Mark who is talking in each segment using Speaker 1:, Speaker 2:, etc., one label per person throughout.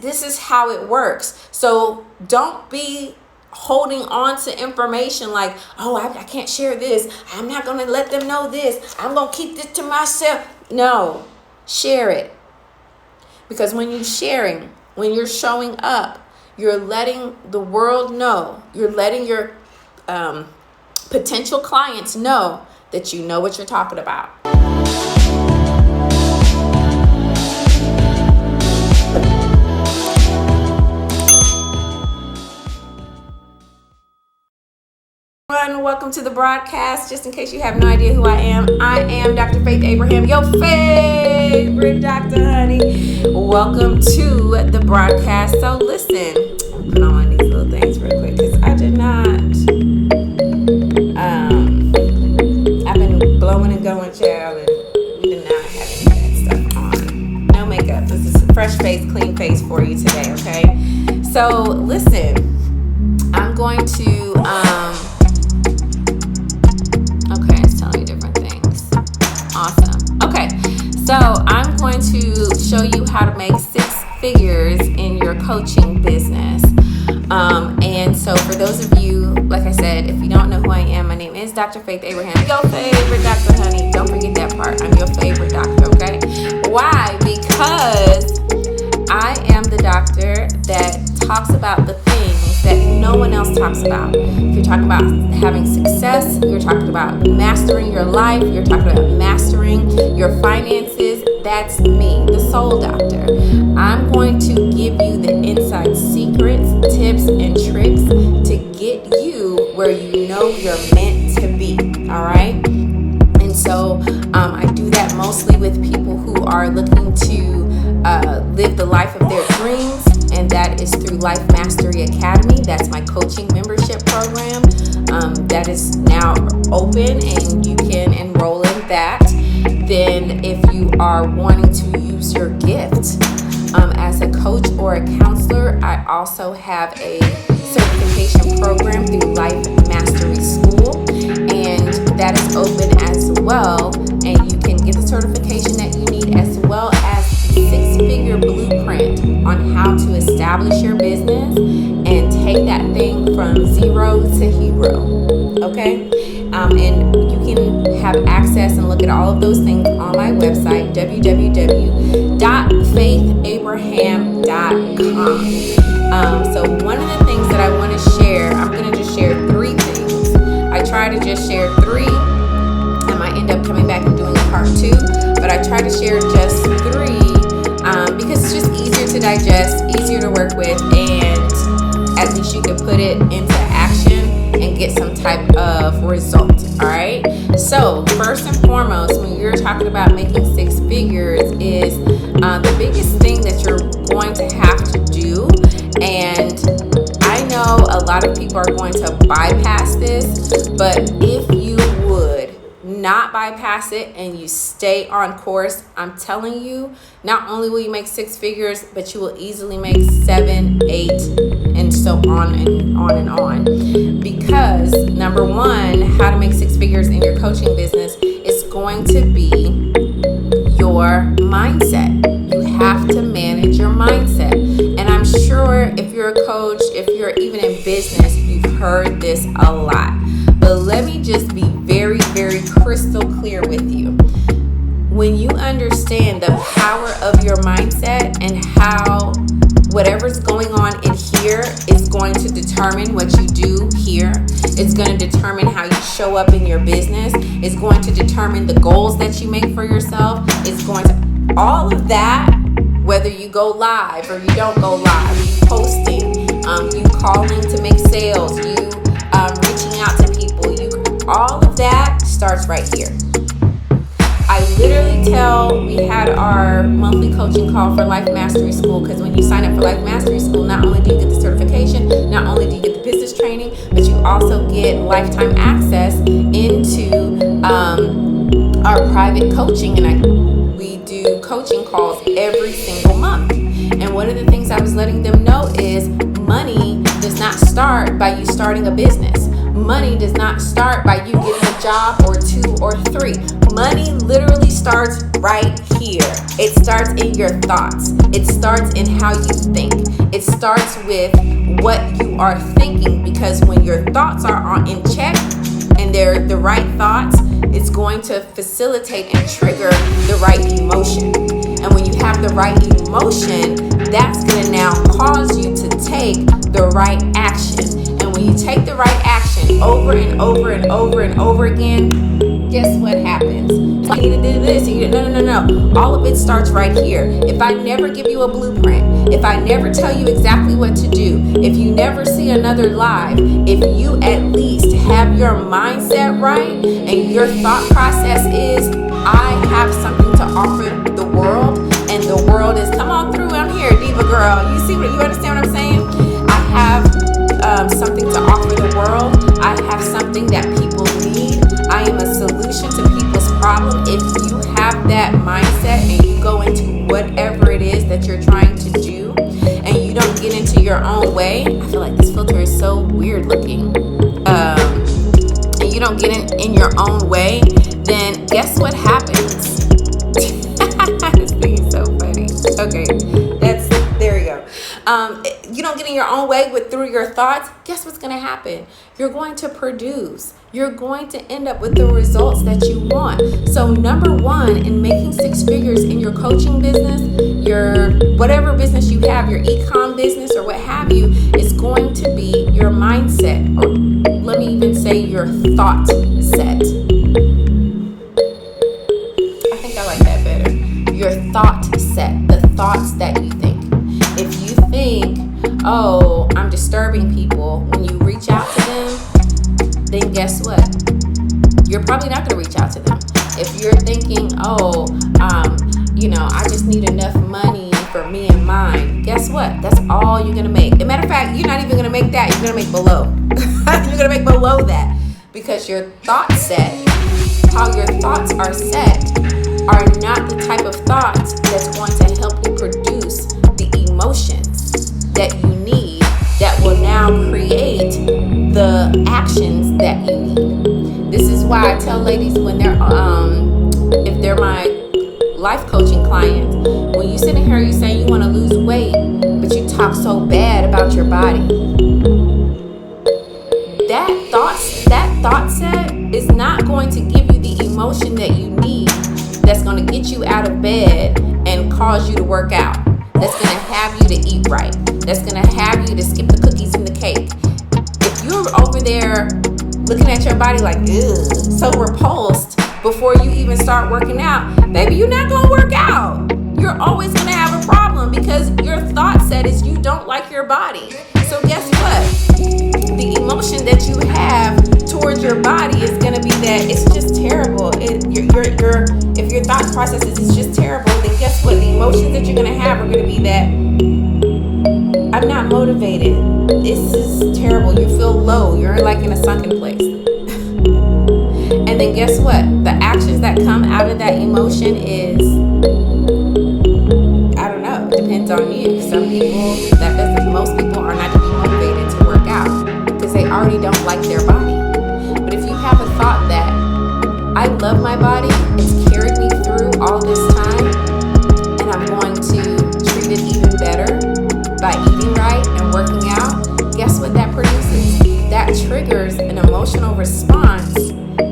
Speaker 1: this is how it works. So don't be holding on to information like, oh, I can't share this. I'm not going to let them know this. I'm going to keep this to myself. No, share it. Because when you're sharing, when you're showing up, you're letting the world know, you're letting your potential clients know that you know what you're talking about. Welcome to the broadcast. Just in case you have no idea who I am Dr. Faith Abraham, your favorite doctor, honey. Welcome to the broadcast. So listen, put on one of these little things real quick because I did not. I've been blowing and going, child, and we did not have any of that stuff on. No makeup. This is a fresh face, clean face for you today. Okay. So listen, I'm going to. Okay, it's telling me different things. Awesome. Okay, so I'm going to show you how to make 6 figures in your coaching business. And so for those of you, like I said, if you don't know who I am, my name is Dr. Faith Abraham, your favorite doctor, honey. Don't forget that part. I'm your favorite doctor, okay? Why? Because I am the doctor that talks about the things that no one else talks about. If you're talking about having success, you're talking about mastering your life, you're talking about mastering your finances, that's me, the soul doctor. I'm going to give you the inside secrets, tips, and tricks to get you where you know you're meant to be, all right? And so I do that mostly with people who are looking to live the life of their dreams, and that is through Life Mastery Academy. That's my coaching membership program that is now open, and you can enroll in that. Then if you are wanting to use your gift as a coach or a counselor, I also have a certification program through Life Mastery School, and that is open as well, and you can get the certification that you need as well as 6-figure blueprint on how to establish your business and take that thing from zero to hero. Okay? And you can have access and look at all of those things on my website, www.faithabraham.com. So one of the things that I want to share, I'm going to just share 3 things. I try to just share 3. I might end up coming back and doing part 2, but I try to share just 3 because it's just easier to digest, easier to work with, and at least you can put it into action and get some type of result. All right. So first and foremost, when you're talking about making 6 figures, is the biggest thing that you're going to have to do. And I know a lot of people are going to bypass this, but if you would not bypass it and you stay on course, I'm telling you, not only will you make 6 figures, but you will easily make 7, 8, and so on and on and on. Because number 1, how to make 6 figures in your coaching business is going to be your mindset. You have to manage your mindset. And I'm sure if you're a coach, if you're even in business, you've heard this a lot. But let me just be very, very crystal clear with you. When you understand the power of your mindset and how whatever's going on in here is going to determine what you do here, it's going to determine how you show up in your business, it's going to determine the goals that you make for yourself, it's going to, all of that, whether you go live or you don't go live, you posting, you calling to make sales, you reaching out to people, all of that starts right here. I literally we had our monthly coaching call for Life Mastery School, because when you sign up for Life Mastery School, not only do you get the certification, not only do you get the business training, but you also get lifetime access into our private coaching, and we do coaching calls every single month. And one of the things I was letting them know is money does not start by you starting a business. Money does not start by you getting a job or 2 or 3. Money literally starts right here. It starts in your thoughts. It starts in how you think. It starts with what you are thinking, because when your thoughts are in check and they're the right thoughts, it's going to facilitate and trigger the right emotion. And when you have the right emotion, that's going to now cause you to take the right action. And when you take the right action over and over and over and over again, guess what happens? You need to do this. No. All of it starts right here. If I never give you a blueprint, if I never tell you exactly what to do, if you never see another live, if you at least have your mindset right and your thought process is, I have something to offer the world, and the world is, come on through, I'm here, diva girl. You see what, you understand what I'm saying? I have something to offer the world. I have something that people need. I am a solution to people's problem. If you have that mindset and you go into whatever it is that you're trying to do, and you don't get into your own way, I feel like this filter is so weird looking, and you don't get in your own way, then guess what happens? This thing is so funny. Okay, there we go. You don't get in your own way through your thoughts. Guess what's going to happen? You're going to produce. You're going to end up with the results that you want. So number one, in making 6 figures in your coaching business, your whatever business you have, your e-com business or what have you, is going to be your mindset, or let me even say your thought set. I think I like that better. Your thought set, the thoughts that you think. If you think, oh, I'm disturbing people, when you reach out to them, then guess what? You're probably not going to reach out to them. If you're thinking, oh, I just need enough money for me and mine, guess what? That's all you're going to make. As a matter of fact, you're not even going to make that. You're going to make below. You're going to make below that, because your thought set, how your thoughts are set, are not the type of thoughts that's going to help you produce the emotions that you need, that will now create the actions that you need. This is why I tell ladies when they're if they're my life coaching clients, when you sit in here, you say you want to lose weight, but you talk so bad about your body. That thought set is not going to give you the emotion that you need, that's going to get you out of bed and cause you to work out. That's going to have you to eat right. That's going to have you to skip the cookies and the cake. If you're over there looking at your body like, ugh, so repulsed before you even start working out, baby, you're not going to work out. You're always going to have a problem, because your thought set is you don't like your body. So guess what? The emotion that you have towards your body is going to be that it's just terrible. If your thought process is it's just terrible, then guess what? The emotions that you're going to have are going to be that I'm not motivated. This is terrible. You feel low. You're like in a sunken place. And then guess what? The actions that come out of that emotion is, I don't know, it depends on you. Some people, most people are not to be motivated to work out because they already don't like their body. But if you have a thought that I love my body, it's carried me through all this time, and I'm going to treat it even better by eating right and working out, guess what that produces? That triggers an emotional response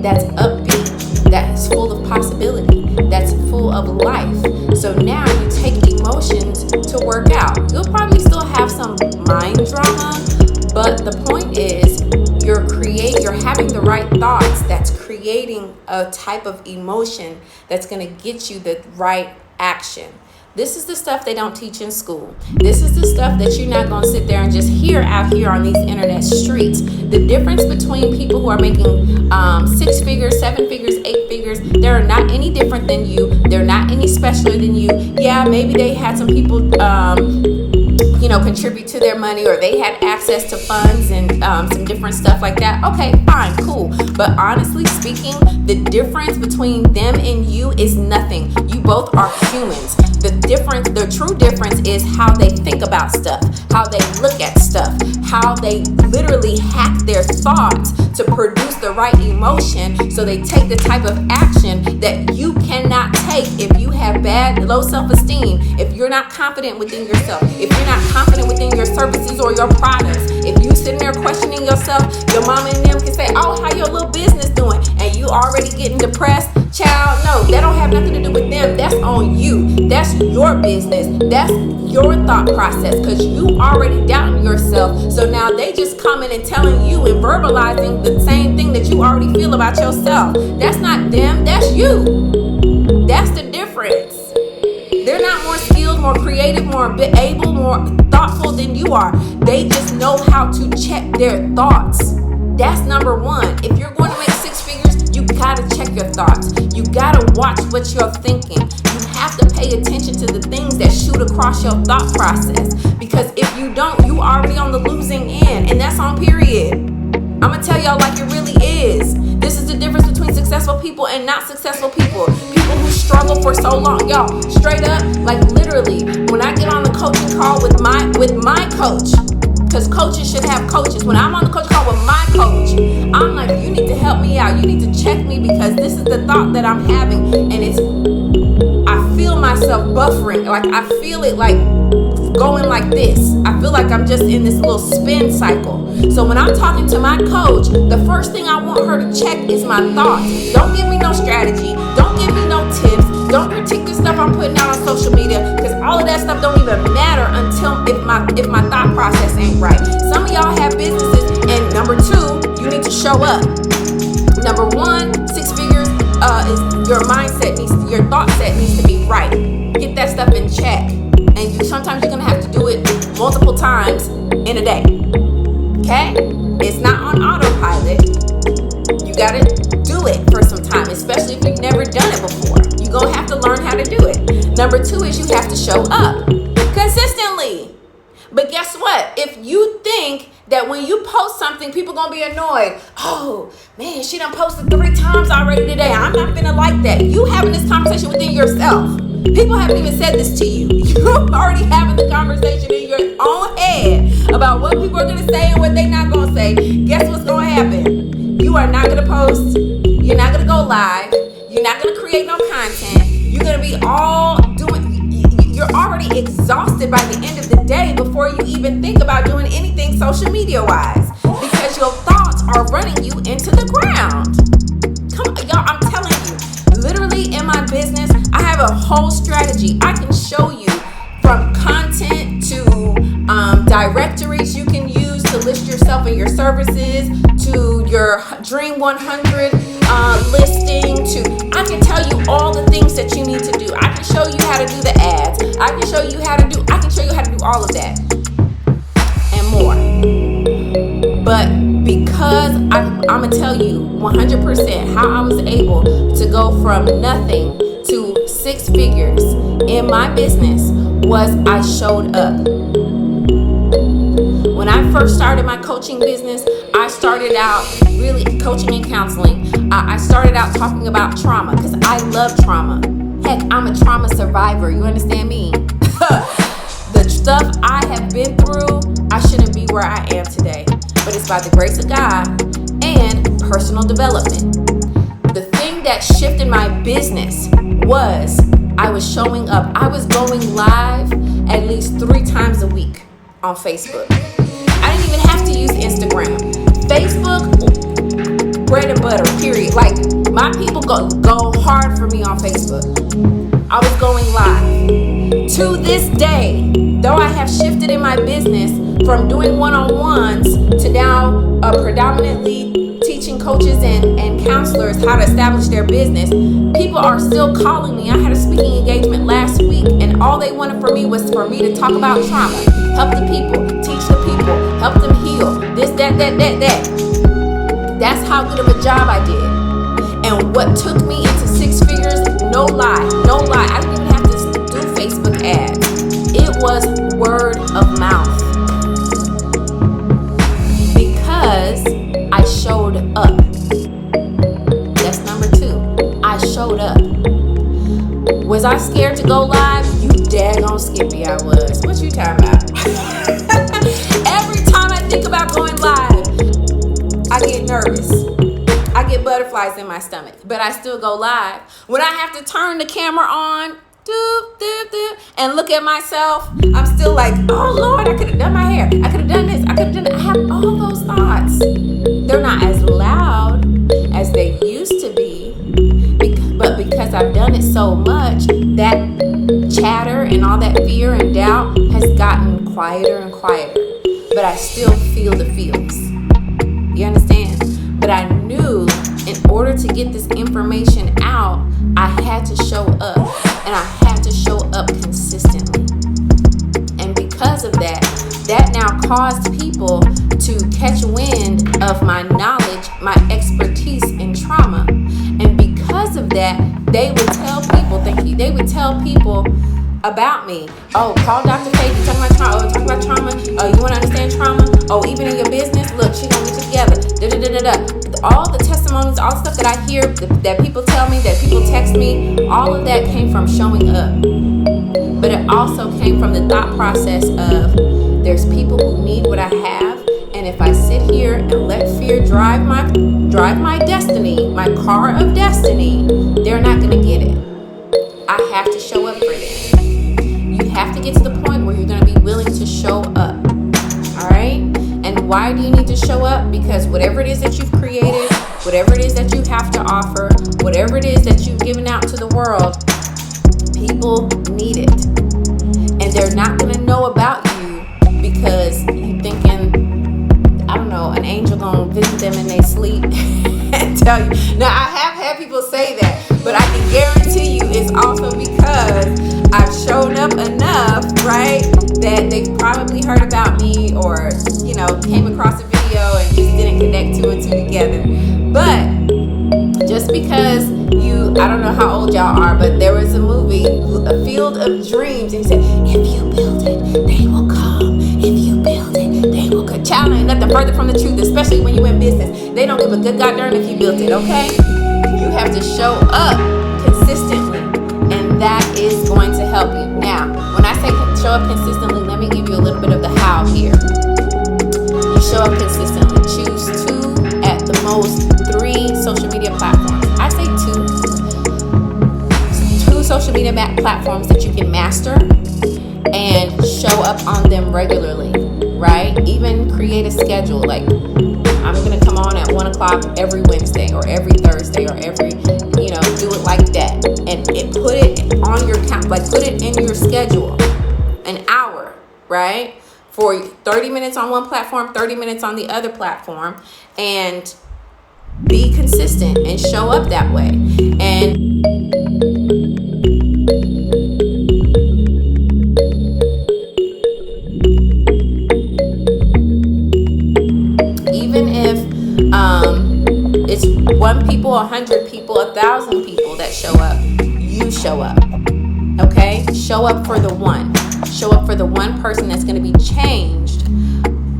Speaker 1: that's upbeat, that's full of possibility, that's full of life. So now you take emotions to work out. You'll probably still have some mind drama, but the point is you're having the right thoughts that's creating a type of emotion that's going to get you the right action. This is the stuff they don't teach in school. This is the stuff that you're not going to sit there and just hear out here on these internet streets. The difference between people who are making 6 figures, 7 figures, 8 figures, they're not any different than you. They're not any specialer than you. Yeah, maybe they had some people contribute to their money, or they had access to funds and some different stuff like that. Okay, fine, cool. But honestly speaking, the difference between them and you is nothing. You both are humans. The true difference is how they think about stuff, how they look at stuff, how they literally hack their thoughts to produce the right emotion, so they take the type of action that you cannot take if you have low self-esteem, if you're not confident within yourself, if you're not confident within your services or your products. If you sitting there questioning yourself, your mom and them can say, oh, how your little business doing? And you already getting depressed. Child, no, that don't have nothing to do with them. That's on you. That's your business. That's your thought process, because you already doubting yourself. So now they just coming and telling you and verbalizing the same thing that you already feel about yourself. That's not them. That's you. That's the difference. They're not more skilled, more creative, more able, more thoughtful than you are. They just know how to check their thoughts. That's number one. If you're going to make six figures, you gotta check your thoughts. You gotta watch what you're thinking. You have to pay attention to the things that shoot across your thought process. Because if you don't, you already on the losing end. And that's on period. I'm gonna tell y'all like it really is. This is the difference between successful people and not successful people. People who struggle for so long. Y'all, straight up, like literally, when I get on the coaching call with my coach, because coaches should have coaches. When I'm on the coaching call with my coach, I'm like, you need to help me out. You need to check me, because this is the thought that I'm having. And I feel myself buffering. Like I feel it like going like this. I feel like I'm just in this little spin cycle. So when I'm talking to my coach, the first thing I want her to check is my thoughts. Don't give me no strategy. Don't give me no tips. Don't critique the stuff I'm putting out on social media, because all of that stuff don't even matter until if my thought process ain't right. Some of y'all have businesses, and number two, you need to show up. Number one, six figures is your mindset your thought set needs to be right. Get that stuff in check. And sometimes you're gonna have to do it multiple times in a day. Okay? It's not on autopilot. You gotta do it for some time, especially if you've never done it before. You're gonna have to learn how to do it. Number two is you have to show up consistently. But guess what? If you think that when you post something, people gonna be annoyed. Oh, man, she done posted 3 times already today. I'm not gonna like that. You having this conversation within yourself. People haven't even said this to you. You're already having the conversation in your own head about what people are gonna say and what they're not gonna say. Guess what's gonna happen? You are not gonna post. You're not gonna go live. You're not gonna create no content. You're gonna be all doing. You're already exhausted by the end of the day before you even think about doing anything social media wise, because your thoughts are running you into the ground. Come on, y'all, I'm telling you, literally in my business, I have a whole strategy. I can show you from content to directories you can use to list yourself and your services, to your Dream 100 listing, to I can tell you all the things that you need to do. I can show you how to do the ads. I can show you how to do all of that and more. But because I'm gonna tell you 100% how I was able to go from nothing to 6 figures in my business was I showed up. When I first started my coaching business, I started out really coaching and counseling. I started out talking about trauma because I love trauma. Heck, I'm a trauma survivor. You understand me? The stuff I have been through, I shouldn't be where I am today. But it's by the grace of God and personal development. The thing that shifted my business was I was showing up. I was going live at least 3 times a week on Facebook. I didn't even have to use Instagram. Facebook, bread and butter, period. Like, my people go hard for me on Facebook. I was going live. To this day, though I have shifted in my business from doing one-on-ones to now predominantly teaching coaches and counselors how to establish their business, people are still calling me. I had a speaking engagement last week, and all they wanted from me was for me to talk about trauma, help the people, teach the people, help them heal, this, that. That's how good of a job I did. And what took me into 6 figures, no lie, I didn't even have to do Facebook ads. It was word of mouth. Because I showed up. That's number 2. I showed up. Was I scared to go live? You happy I was. What you talking about? Every time I think about going live, I get nervous. I get butterflies in my stomach, but I still go live. When I have to turn the camera on, and look at myself, I'm still like, oh Lord, I could have done my hair. I could have done this. I could have done that. I have all those thoughts. They're not as loud as they used to be, but because I've done it so much, that chatter and all that fear and doubt has gotten quieter and quieter. But I still feel the feels. You understand? But I knew in order to get this information out, I had to show up, and I had to show up consistently. And because of that, that now caused people to catch wind of my knowledge, my expertise in trauma. And because of that, they would tell people about me. Oh, call Dr. Faith, you talking about trauma. Oh, talk about trauma. Oh, you want to understand trauma? Oh, even in your business, look, she's going to get you together. All the testimonies, all the stuff that I hear, that people tell me, that people text me, all of that came from showing up. But it also came from the thought process of, there's people who need what I have, and if I sit here and let fear drive my destiny, my car of destiny, they're not going to get it. I have to show up for them. You have to get to the point where you're going to be willing to show up. All right? And why do you need to show up? Because whatever it is that you've created, whatever it is that you have to offer, whatever it is that you've given out to the world, people need it. And they're not going to know about you because you thinking, I don't know, an angel going to visit them in their sleep and tell you. Now, I have had people say that, but I can guarantee you it's also because I've shown up enough, right, that they probably heard about me or, came across a video and just didn't connect two and two together. But just because I don't know how old y'all are, but there was a movie, A Field of Dreams, and he said, if you build it, they will come. If you build it, they will come. Child, ain't nothing further from the truth, especially when you're in business. They don't give a good goddamn if you built it, okay? You have to show up consistently, and that is going to help you. Now, when I say show up consistently, let me give you a little bit of the how here. You show up consistently. Choose 2 at the most 3 social media platforms. I say 2 social media platforms that you can master and show up on them regularly, right? Even create a schedule. Like, I'm going to come on at 1 o'clock every Wednesday or every Thursday or every, do it like that. And put it on your account, like put it in your schedule, an hour, right? For 30 minutes on one platform, 30 minutes on the other platform, and be consistent and show up that way. And even if it's 1 people, 100 people, 1,000 people that show up, you show up. Okay? Show up for the one. Show up for the one person that's going to be changed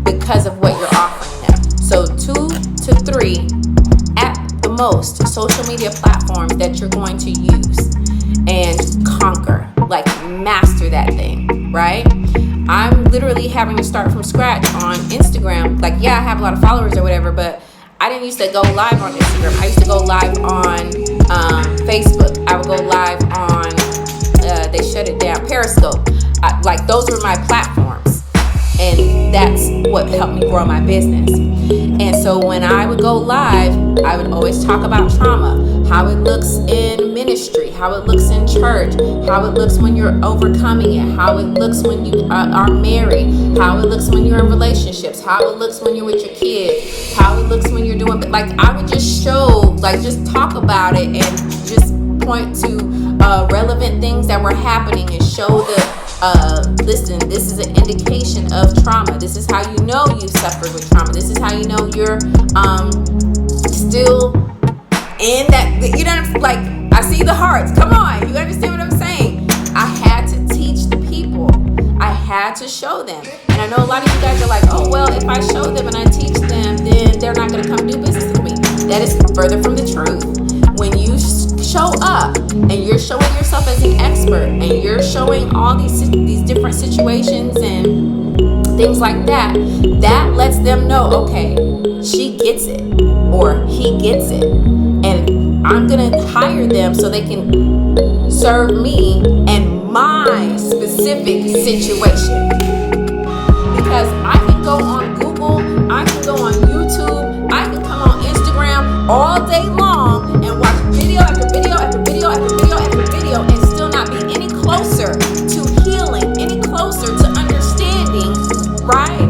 Speaker 1: because of what you're offering them. So 2 to 3 at the most social media platforms that you're going to use and conquer, like master that thing, right? I'm literally having to start from scratch on Instagram. Like, yeah, I have a lot of followers or whatever, but I didn't used to go live on Instagram. I used to go live on Facebook. I would go live on, they shut it down, Periscope. Like, those were my platforms. And that's what helped me grow my business. And so when I would go live, I would always talk about trauma, how it looks in ministry, how it looks in church, how it looks when you're overcoming it, how it looks when you are married, how it looks when you're in relationships, how it looks when you're with your kids, how it looks when you're doing, like, I would just show, like, just talk about it and just point to relevant things that were happening and show listen, this is an indication of trauma. This is how you know you suffered with trauma. This is how you know you're still in that, like, I see the hearts. Come on, you understand what I'm saying? I had to teach the people. I had to show them. And I know a lot of you guys are like, oh, well, if I show them and I teach them, then they're not going to come do business with me. That is further from the truth. When you show up and you're showing yourself as an expert and you're showing all these different situations and things like that, that lets them know, okay, she gets it or he gets it. And I'm going to hire them so they can serve me and my specific situation. Because I can go on Google, I can go on YouTube, I can come on Instagram all day long and watch video after video after video after video after video and still not be any closer to healing, any closer to understanding, right,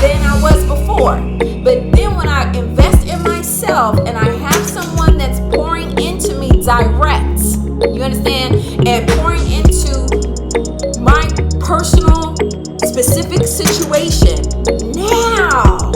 Speaker 1: than I was before. But then when I invest in myself and I have someone that's pouring into me direct, you understand, and pouring into my personal specific situation, now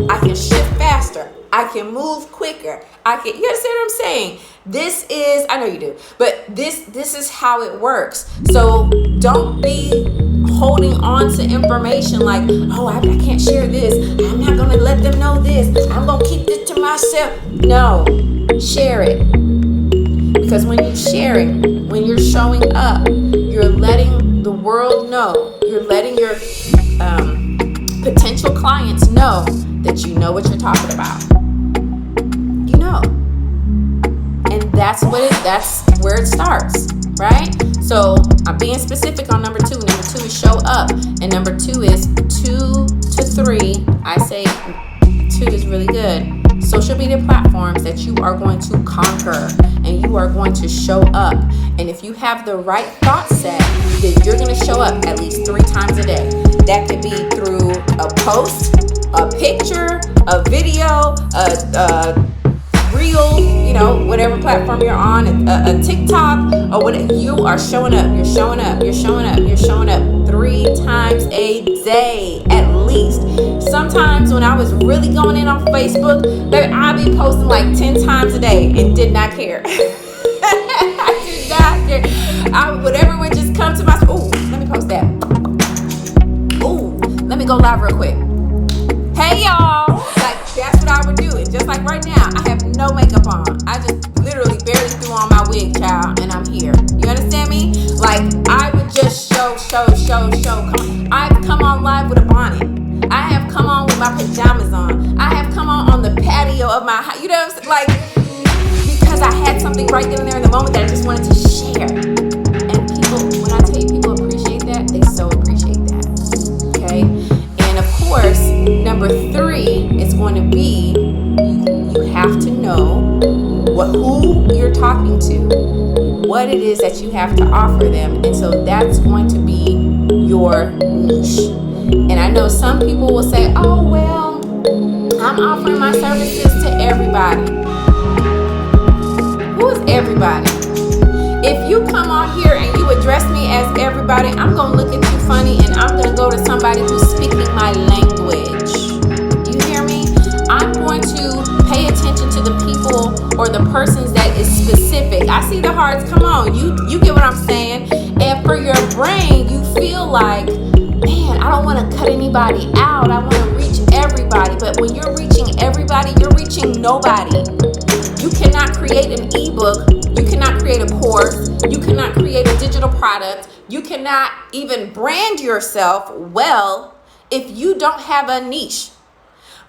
Speaker 1: I can shift faster. I can move quicker. You understand what I'm saying? This is, I know you do, but this is how it works. So don't be holding on to information like, oh, I can't share this. I'm not going to let them know this. I'm going to keep this to myself. No, share it. Because when you share it, when you're showing up, you're letting the world know, you're letting your potential clients know that you know what you're talking about. You know. And that's where it starts, right? So I'm being specific on number 2. Number 2 is show up. And number 2 is 2 to 3. I say 2 is really good. Social media platforms that you are going to conquer and you are going to show up. And if you have the right thought set, then you're going to show up at least 3 times a day. That could be through a post, a picture, a video, a reel, whatever platform you're on, a TikTok, or whatever. You are showing up. You're showing up. You're showing up. You're showing up 3 times a day at least. Sometimes when I was really going in on Facebook, baby, I'd be posting like 10 times a day and did not care. I did not care. Whatever would just come to my, ooh, let me post that. Ooh, let me go live real quick. Hey y'all, like that's what I would do. And just like right now, I have no makeup on. I just literally barely threw on my wig, child, and I'm here. You understand me? Like I would just show. I've come on live with a bonnet. I have come on with my pajamas on. I have come on the patio of my house. You know what I'm saying? Like, because I had something right then and there in the moment that I just wanted to share. And people, when I tell you people appreciate that, they so appreciate that. Okay? And of course, number 3 is going to be you have to know who you're talking to, what it is that you have to offer them. And so that's going to be your niche. And I know some people will say, oh, well, I'm offering my services to everybody. Who is everybody? If you come on here and you address me as everybody, I'm going to look at you funny and I'm going to go to somebody who's speaking my language. You hear me? I'm going to pay attention to the people or the persons that is specific. I see the hearts. Come on. You get what I'm saying? And for your brain, you feel like, man, I don't want to cut anybody out. I want to reach everybody. But when you're reaching everybody, you're reaching nobody. You cannot create an ebook. You cannot create a course. You cannot create a digital product. You cannot even brand yourself well if you don't have a niche.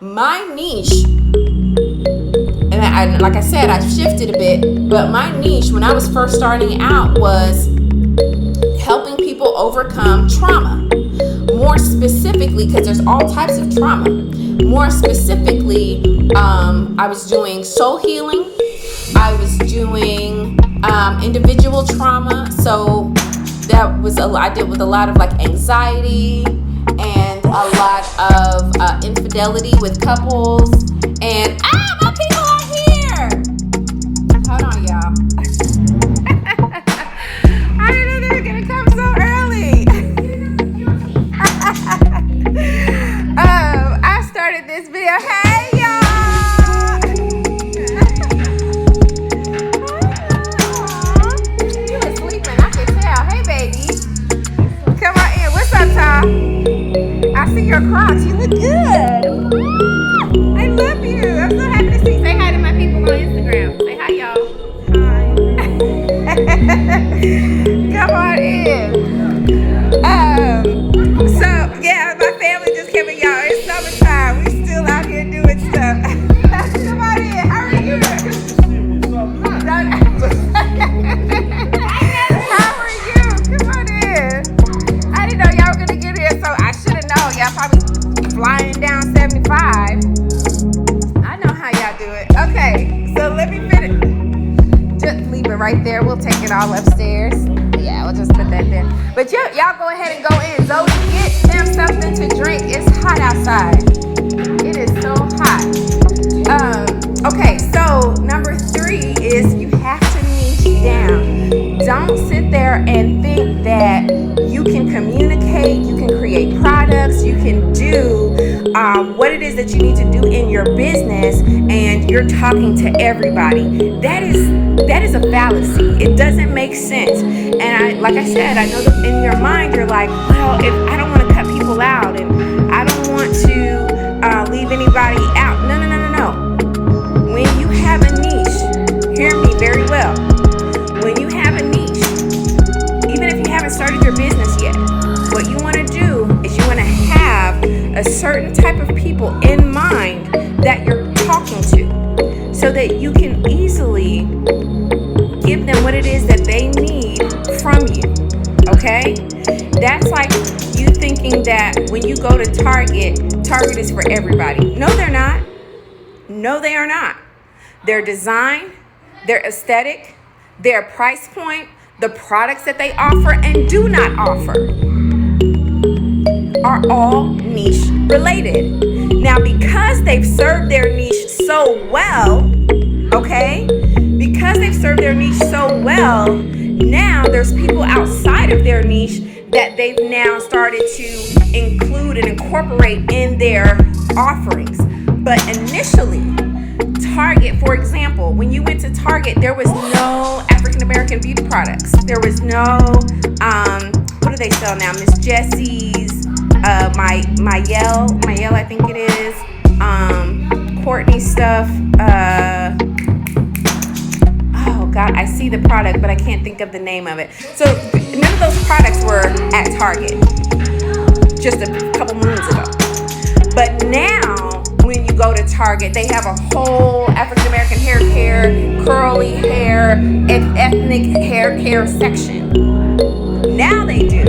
Speaker 1: My niche, and like I said, I shifted a bit, but my niche when I was first starting out was helping people overcome trauma. More specifically, because there's all types of trauma. More specifically, I was doing soul healing. I was doing individual trauma. So that was I did with a lot of like anxiety and a lot of infidelity with couples. And my people are here. Hold on, y'all. I didn't know they were gonna come so early. I started this video. Hey, y'all. You were sleeping. I can tell. Hey, baby. Come on in. What's up, Tom? I see your Crocs. You look good. I love you. I'm so happy to see. Say hi to my people on Instagram. Say hi, y'all. y'all probably flying down 75. I know how y'all do it. Okay, so let me finish. Just leave it right there. We'll take it all upstairs. Yeah, we'll just put that there. But y'all go ahead and go in. Zoe, get them something to drink. It's hot outside. It is so hot. Okay, so number 3 is you have to niche down. Don't sit there and think that you can communicate, you can create products, you can do what it is that you need to do in your business, and you're talking to everybody. That is a fallacy. It doesn't make sense. And like I said, I know that in your mind you're like, well, if I don't want to cut people out and I don't want to leave anybody out. No. When you have a niche, hear me very well. When you have a niche, even if you haven't started your business yet, what you want to do is you want to have a certain type of people in mind that you're talking to, so that you can easily give them what it is that they need from you. Okay? That's like you thinking that when you go to Target is for everybody. No, they're not. No, they are not. Their design, their aesthetic, their price point, the products that they offer and do not offer are all niche related. Now, because they've served their niche so well, okay? Because they've served their niche so well, now there's people outside of their niche that they've now started to include and incorporate in their offerings. But initially, Target, for example, when you went to Target, there was no African American beauty products. There was no, what do they sell now? Miss Jessie's, Mayel, I think it is, Courtney stuff. Oh God, I see the product, but I can't think of the name of it. So none of those products were at Target just a couple moons ago. But now, when you go to Target, they have a whole African American hair care, curly hair, and ethnic hair care section. Now they do.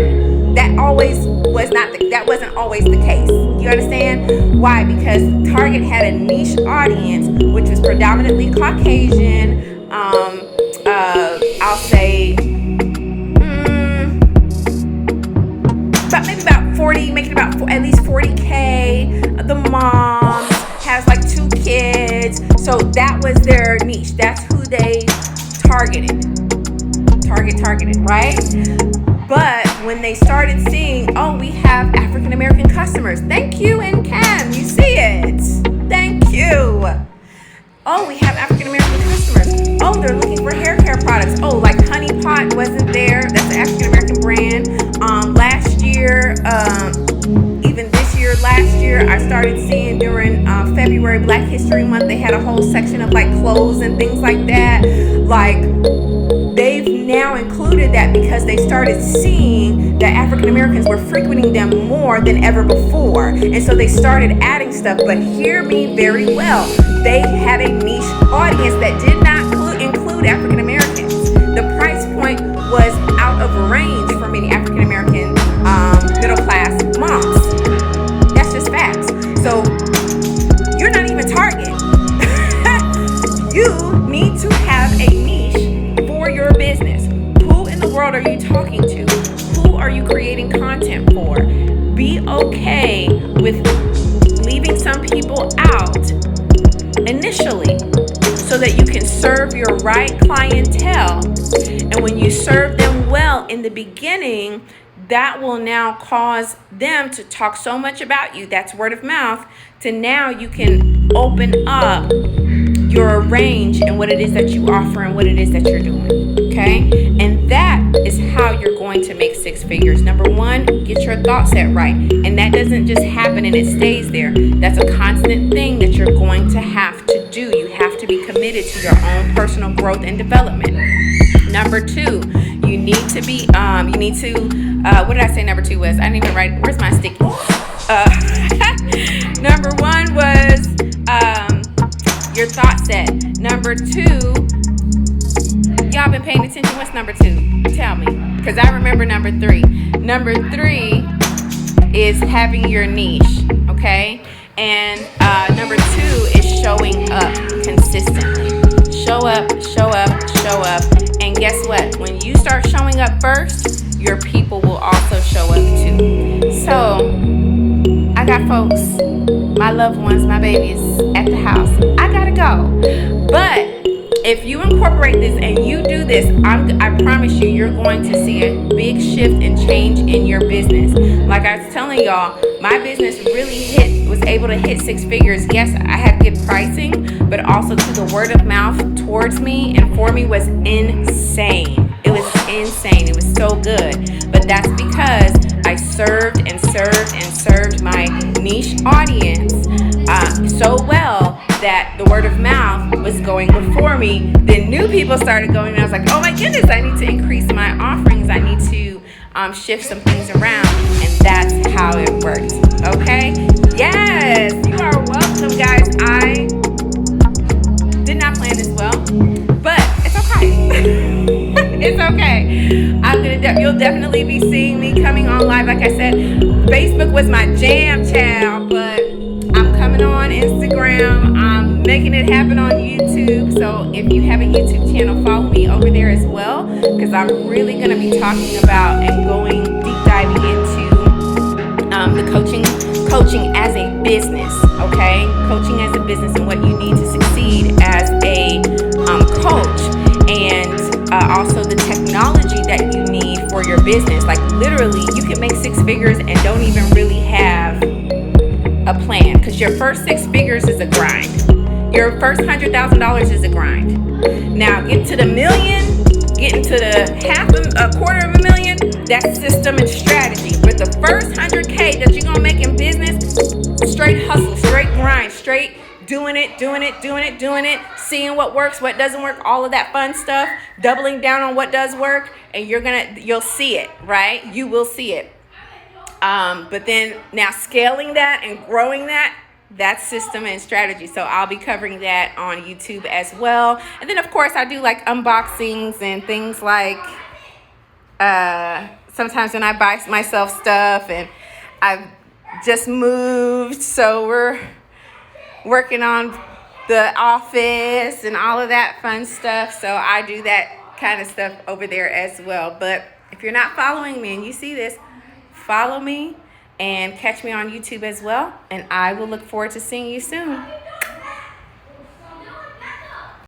Speaker 1: That wasn't always the case. You understand? Why? Because Target had a niche audience, which was predominantly Caucasian. I'll say, about 40, making about at least 40K. The mom has like 2 kids, so that was their niche. That's who they targeted, right? But when they started seeing, oh, we have African American customers. Thank you, and Cam, you see it. Thank you. Oh, we have African American customers. Oh, they're looking for hair care products. Oh, like Honey Pot wasn't there. That's an African American brand. Last year, even this year, last year, I started seeing during February, Black History Month, they had a whole section of like clothes and things like that. Like, they've now included that because they started seeing that African Americans were frequenting them more than ever before. And so they started adding stuff. But hear me very well. They had a niche audience that did not include African Americans. The price point was out of range for many African American middle class moms. That's just facts. So you're not even Target. You need to have a niche for your business. Who in the world are you talking to? Who are you creating content for? Be okay with leaving some people out initially so that you can serve your right clientele. And when you serve them well in the beginning, that will now cause them to talk so much about you. That's word of mouth. To now you can open up your range and what it is that you offer and what it is that you're doing. Okay? And that is how you're going to make 6 figures. Number 1, get your thought set right. And that doesn't just happen and it stays there. That's a constant thing that you're going to have to do. You have to be committed to your own personal growth and development. Number 2, you need to be, what did I say number 2 was? I didn't even write, where's my sticky? Number 1 was your thought set. Number 2, y'all been paying attention. What's number 2? Tell me, because I remember number 3. Number 3 is having your niche, okay? And number 2 is showing up consistently. Show up, show up, show up. And guess what? When you start showing up first, your people will also show up too. So, I got folks, my loved ones, my babies at the house. I gotta go. But if you incorporate this and you do this, I promise you, you're going to see a big shift and change in your business. Like I was telling y'all, my business really was able to hit 6 figures. Yes, I had good pricing, but also to the word of mouth towards me and for me was insane. It was insane. It was so good. But that's because I served and served and served my niche audience so well that the word of mouth was going before me. Then new people started going, and I was like, oh my goodness, I need to increase my offerings. I need to shift some things around, and that's how it worked. Okay? Yes, you are welcome, guys. I did not plan this well, but it's okay. It's okay. You'll definitely be seeing me coming on live. Like I said, Facebook was my jam, child, but I'm coming on Instagram. I'm making it happen on YouTube. So if you have a YouTube channel, follow me over there as well, because I'm really going to be talking about and going deep diving into the coaching as a business, okay? Coaching as a business and what you need to succeed as a coach, and also the technology that you need for your business. Like literally, you can make 6 figures and don't even really have a plan, because your first 6 figures is a grind. Your first $100,000 is a grind. Now get to the million, getting to the a quarter of a million, that's system and strategy. But the first 100K that you're gonna make in business, straight hustle, straight grind, straight doing it, seeing what works, what doesn't work, all of that fun stuff, doubling down on what does work, and you'll see it, right? You will see it. But then now scaling that and growing that's system and strategy. So I'll be covering that on YouTube as well. And then of course I do like unboxings and things like sometimes when I buy myself stuff, and I've just moved, so we're working on the office and all of that fun stuff. So I do that kind of stuff over there as well. But if you're not following me and you see this, follow me and catch me on YouTube as well. And I will look forward to seeing you soon.